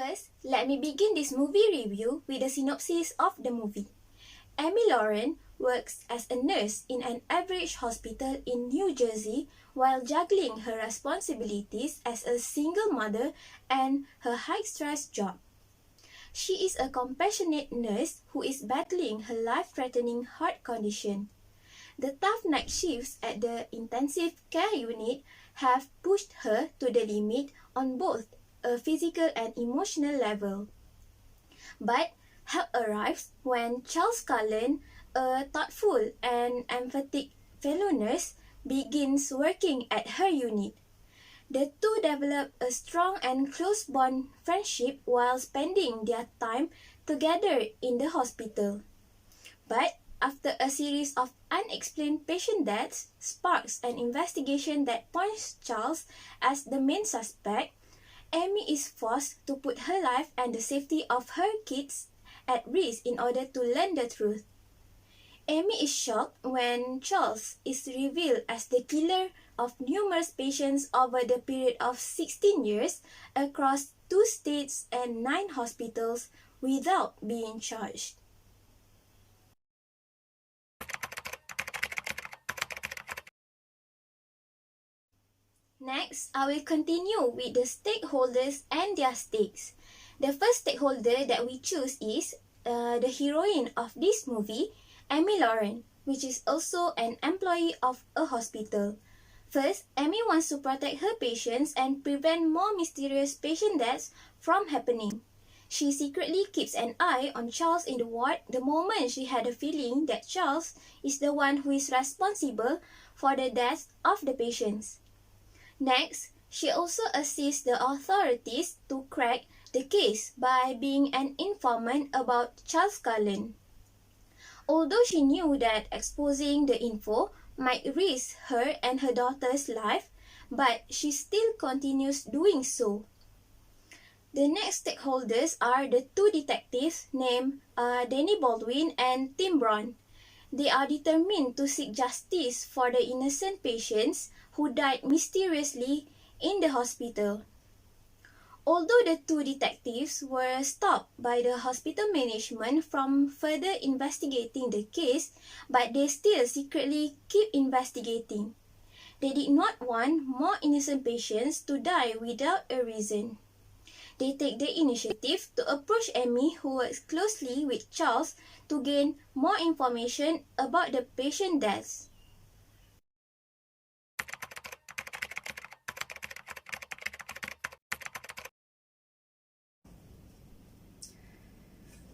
First, let me begin this movie review with a synopsis of the movie. Amy Lauren works as a nurse in an average hospital in New Jersey while juggling her responsibilities as a single mother and her high-stress job. She is a compassionate nurse who is battling her life-threatening heart condition. The tough night shifts at the intensive care unit have pushed her to the limit on both a physical and emotional level. But help arrives when Charles Cullen, a thoughtful and emphatic fellow nurse, begins working at her unit. The two develop a strong and close bond friendship while spending their time together in the hospital. But after a series of unexplained patient deaths sparks an investigation that points Charles as the main suspect, Amy is forced to put her life and the safety of her kids at risk in order to learn the truth. Amy is shocked when Charles is revealed as the killer of numerous patients over the period of 16 years across 2 states and 9 hospitals without being charged. Next, I will continue with the stakeholders and their stakes. The first stakeholder that we choose is the heroine of this movie, Amy Lauren, which is also an employee of a hospital. First, Amy wants to protect her patients and prevent more mysterious patient deaths from happening. She secretly keeps an eye on Charles in the ward the moment she had a feeling that Charles is the one who is responsible for the deaths of the patients. Next, she also assists the authorities to crack the case by being an informant about Charles Cullen. Although she knew that exposing the info might risk her and her daughter's life, but she still continues doing so. The next stakeholders are the 2 detectives named Danny Baldwin and Tim Brown. They are determined to seek justice for the innocent patients who died mysteriously in the hospital. Although the 2 detectives were stopped by the hospital management from further investigating the case, but they still secretly keep investigating. They did not want more innocent patients to die without a reason. They take the initiative to approach Amy, who works closely with Charles, to gain more information about the patient deaths.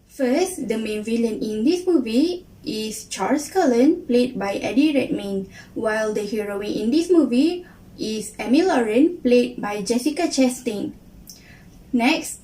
First, the main villain in this movie is Charles Cullen, played by Eddie Redmayne, while the heroine in this movie is Amy Lauren, played by Jessica Chastain. Next,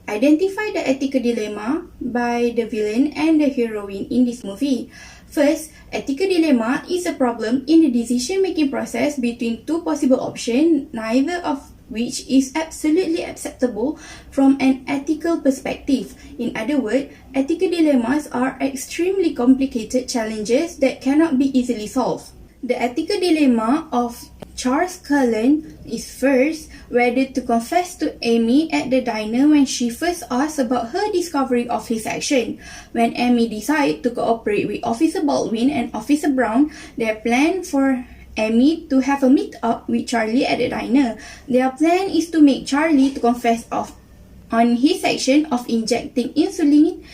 identify the ethical dilemma by the villain and the heroine in this movie. First, ethical dilemma is a problem in the decision-making process between 2 possible options, neither of which is absolutely acceptable from an ethical perspective. In other words, ethical dilemmas are extremely complicated challenges that cannot be easily solved. The ethical dilemma of Charles Cullen is first, whether to confess to Amy at the diner when she first asked about her discovery of his action. When Amy decided to cooperate with Officer Baldwin and Officer Brown, their plan for Amy to have a meet-up with Charlie at the diner. Their plan is to make Charlie to confess on his action of injecting insulin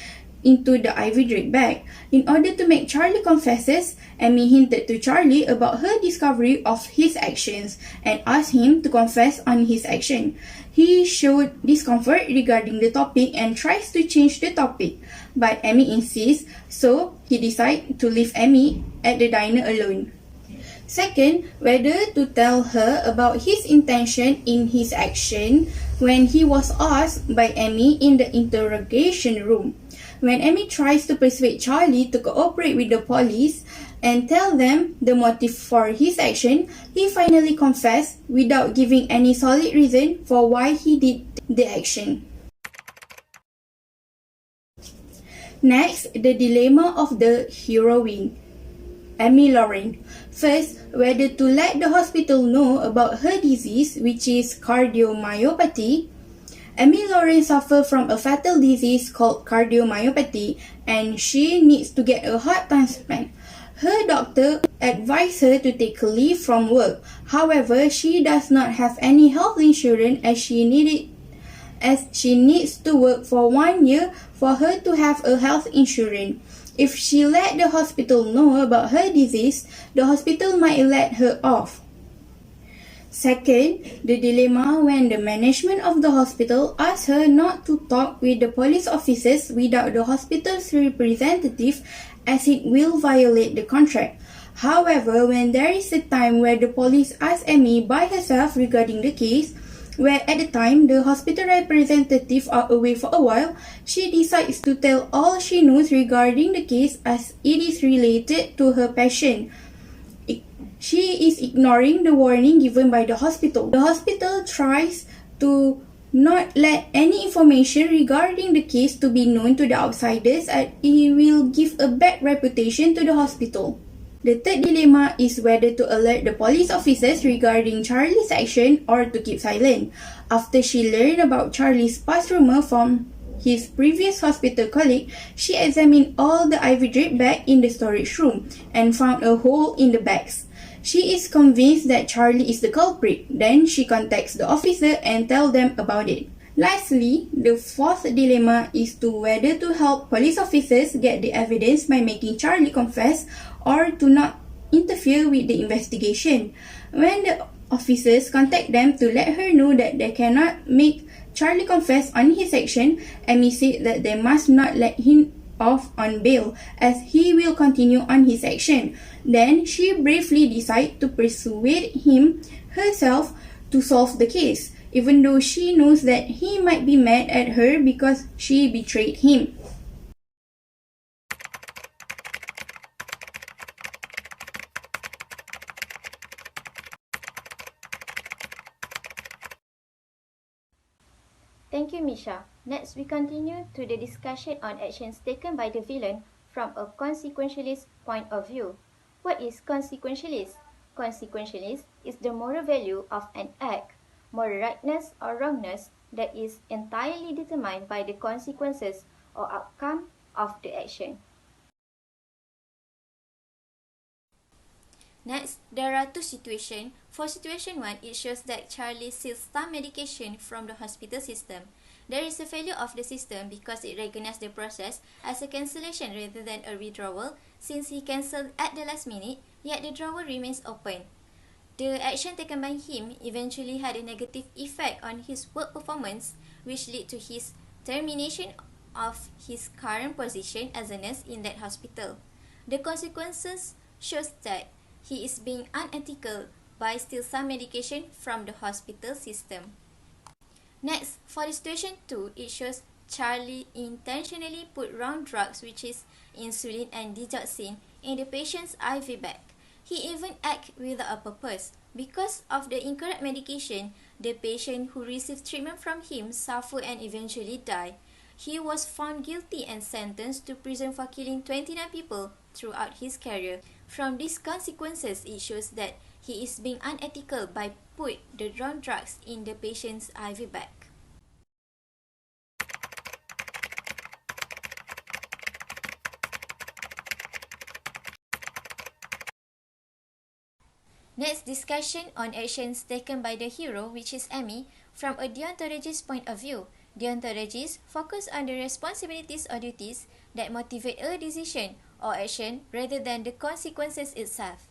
into the IV drip bag. In order to make Charlie confesses, Amy hinted to Charlie about her discovery of his actions and asked him to confess on his action. He showed discomfort regarding the topic and tries to change the topic, but Amy insists, so he decides to leave Amy at the diner alone. Second, whether to tell her about his intention in his action when he was asked by Amy in the interrogation room. When Amy tries to persuade Charlie to cooperate with the police and tell them the motive for his action, he finally confessed without giving any solid reason for why he did the action. Next, the dilemma of the heroine, Amy Lauren. First, whether to let the hospital know about her disease, which is cardiomyopathy, Amy Lauren suffers from a fatal disease called cardiomyopathy and she needs to get a heart transplant. Her doctor advised her to take a leave from work. However, she does not have any health insurance as she needs to work for 1 year for her to have a health insurance. If she let the hospital know about her disease, the hospital might let her off. Second, the dilemma when the management of the hospital asks her not to talk with the police officers without the hospital's representative as it will violate the contract. However, when there is a time where the police ask Amy by herself regarding the case, where at the time the hospital representatives are away for a while, she decides to tell all she knows regarding the case as it is related to her passion. She is ignoring the warning given by the hospital. The hospital tries to not let any information regarding the case to be known to the outsiders as it will give a bad reputation to the hospital. The third dilemma is whether to alert the police officers regarding Charlie's action or to keep silent. After she learned about Charlie's past rumor from his previous hospital colleague, she examined all the IV drip bags in the storage room and found a hole in the bags. She is convinced that Charlie is the culprit. Then she contacts the officer and tells them about it. Lastly, the fourth dilemma is to whether to help police officers get the evidence by making Charlie confess or to not interfere with the investigation. When the officers contact them to let her know that they cannot make Charlie confess on his action, Amy said that they must not let him off on bail as he will continue on his action. Then she bravely decided to persuade him herself to solve the case, even though she knows that he might be mad at her because she betrayed him. Thank you, Misha. Next, we continue to the discussion on actions taken by the villain from a consequentialist point of view. What is consequentialist? Consequentialist is the moral value of an act, moral rightness or wrongness that is entirely determined by the consequences or outcome of the action. Next, there are two situations. For situation 1, it shows that Charlie seeks some medication from the hospital system. There is a failure of the system because it recognizes the process as a cancellation rather than a withdrawal, since he cancelled at the last minute, yet the drawer remains open. The action taken by him eventually had a negative effect on his work performance, which led to his termination of his current position as a nurse in that hospital. The consequences shows that he is being unethical by stealing some medication from the hospital system. Next, for the situation 2, it shows Charlie intentionally put wrong drugs, which is insulin and digoxin, in the patient's IV bag. He even acted without a purpose. Because of the incorrect medication, the patient who received treatment from him suffered and eventually died. He was found guilty and sentenced to prison for killing 29 people throughout his career. From these consequences, it shows that he is being unethical by put the wrong drugs in the patient's IV bag. Next, discussion on actions taken by the hero, which is Amy, from a deontologist's point of view. Deontologists focus on the responsibilities or duties that motivate a decision or action rather than the consequences itself.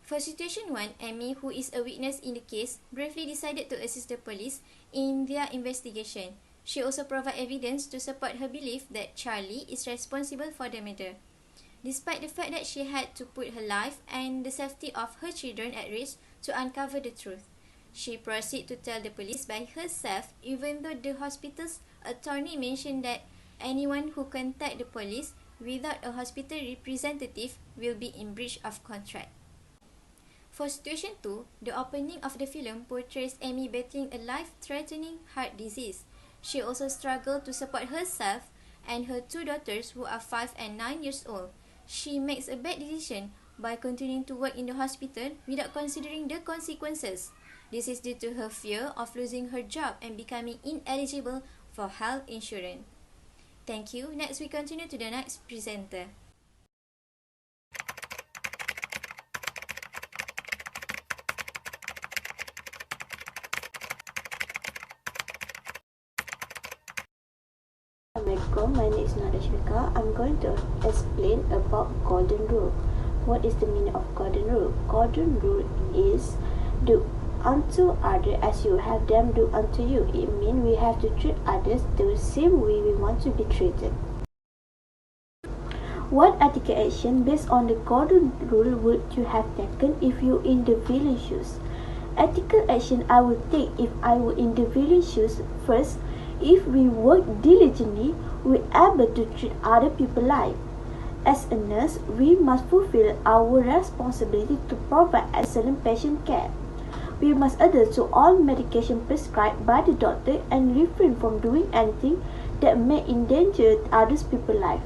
For situation 1, Amy, who is a witness in the case, bravely decided to assist the police in their investigation. She also provided evidence to support her belief that Charlie is responsible for the murder. Despite the fact that she had to put her life and the safety of her children at risk to uncover the truth, she proceeded to tell the police by herself, even though the hospital's attorney mentioned that anyone who contacts the police without a hospital representative will be in breach of contract. For situation 2, the opening of the film portrays Amy battling a life-threatening heart disease. She also struggled to support herself and her two daughters who are 5 and 9 years old. She makes a bad decision by continuing to work in the hospital without considering the consequences. This is due to her fear of losing her job and becoming ineligible for health insurance. Thank you. Next, we continue to the next presenter. Assalamualaikum, my name is Nadashika. I'm going to explain about golden rule. What is the meaning of golden rule? Golden rule is do unto others as you have them do unto you. It means we have to treat others the same way we want to be treated. What ethical action based on the golden rule would you have taken if you in the villain shoes? Ethical action I would take if I were in the villain shoes. First, if we work diligently, we are able to treat other people life. As a nurse, we must fulfill our responsibility to provide excellent patient care. We must adhere to all medication prescribed by the doctor and refrain from doing anything that may endanger others people's life.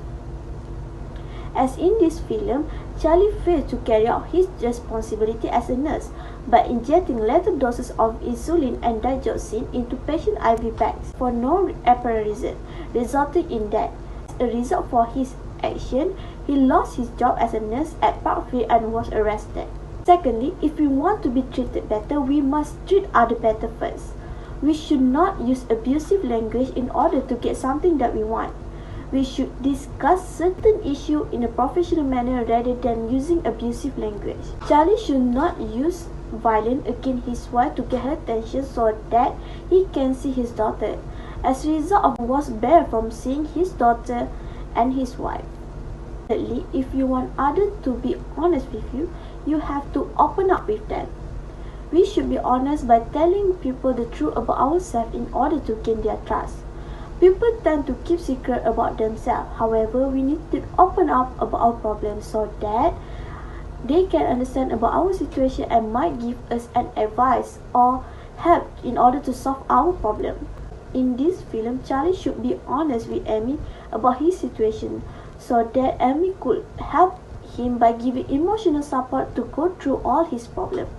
As in this film, Charlie failed to carry out his responsibility as a nurse by injecting lethal doses of insulin and digoxin into patient IV bags for no apparent reason, resulting in death. As a result for his action, he lost his job as a nurse at Parkfield and was arrested. Secondly, if we want to be treated better, we must treat others better first. We should not use abusive language in order to get something that we want. We should discuss certain issues in a professional manner rather than using abusive language. Charlie should not use violence against his wife to get her attention so that he can see his daughter, as a result of was barred from seeing his daughter and his wife. Thirdly, if you want others to be honest with you, you have to open up with them. We should be honest by telling people the truth about ourselves in order to gain their trust. People tend to keep secret about themselves. However, we need to open up about our problems so that they can understand about our situation and might give us an advice or help in order to solve our problem. In this film, Charlie should be honest with Amy about his situation so that Amy could help him by giving emotional support to go through all his problems.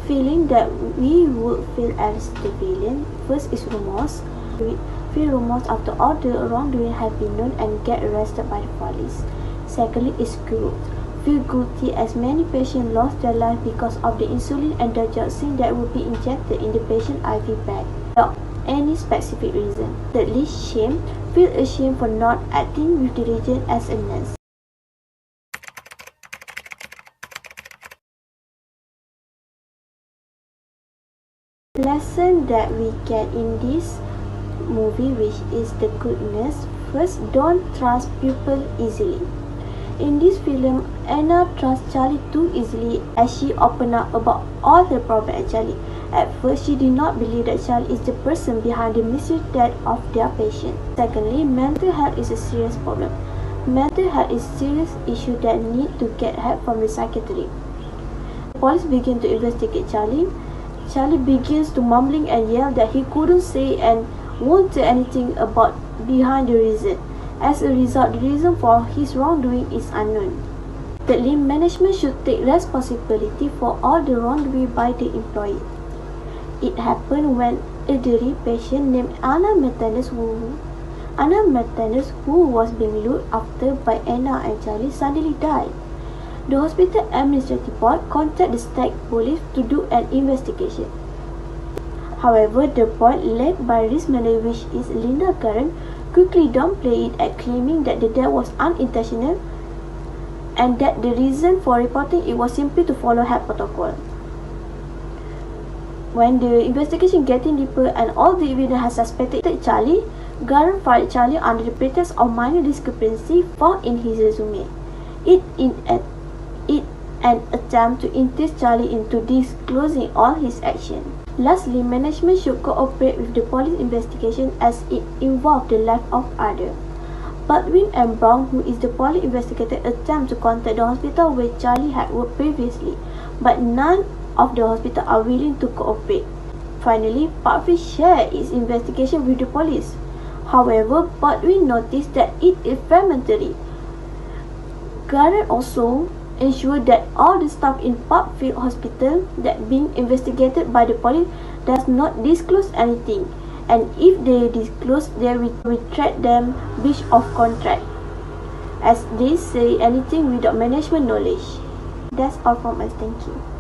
Feeling that we would feel as the villain. First is remorse. We feel remorse after all the wrongdoing have been known and get arrested by the police. Secondly is guilt. Feel guilty as many patients lost their life because of the insulin and digoxin that would be injected in the patient IV bag without any specific reason. Thirdly, shame. Feel ashamed for not acting with diligence as a nurse. Lesson that we get in this movie, which is the goodness. First, don't trust people easily. In this film, Anna trusts Charlie too easily as she opened up about all her problems at Charlie. At first, she did not believe that Charlie is the person behind the mysterious death of their patient. Secondly, mental health is a serious problem. Mental health is a serious issue that need to get help from the psychiatrist. The police begin to investigate Charlie. Charlie begins to mumbling and yell that he couldn't say and won't say anything about behind the reason. As a result, the reason for his wrongdoing is unknown. Thirdly, management should take responsibility for all the wrongdoing by the employee. It happened when a elderly patient named Anna Martinez who was being looked after by Anna and Charlie suddenly died. The hospital administrative board contacted the state police to do an investigation. However, the board led by risk manager, which is Linda Curran, quickly downplayed it at claiming that the death was unintentional and that the reason for reporting it was simply to follow health protocol. When the investigation getting deeper and all the evidence has suspected Charlie, Curran fired Charlie under the pretext of minor discrepancy found in his resume. It an attempt to entice Charlie into disclosing all his actions. Lastly, management should cooperate with the police investigation as it involved the life of others. Baldwin and Brown, who is the police investigator, attempt to contact the hospital where Charlie had worked previously, but none of the hospital are willing to cooperate. Finally, Parkfield shared its investigation with the police. However, but we noticed that it is inflammatory. Garrett also ensured that all the staff in Parkfield Hospital that being investigated by the police does not disclose anything, and if they disclose, they will treat them breach of contract, as they say anything without management knowledge. That's all from us. Thank you.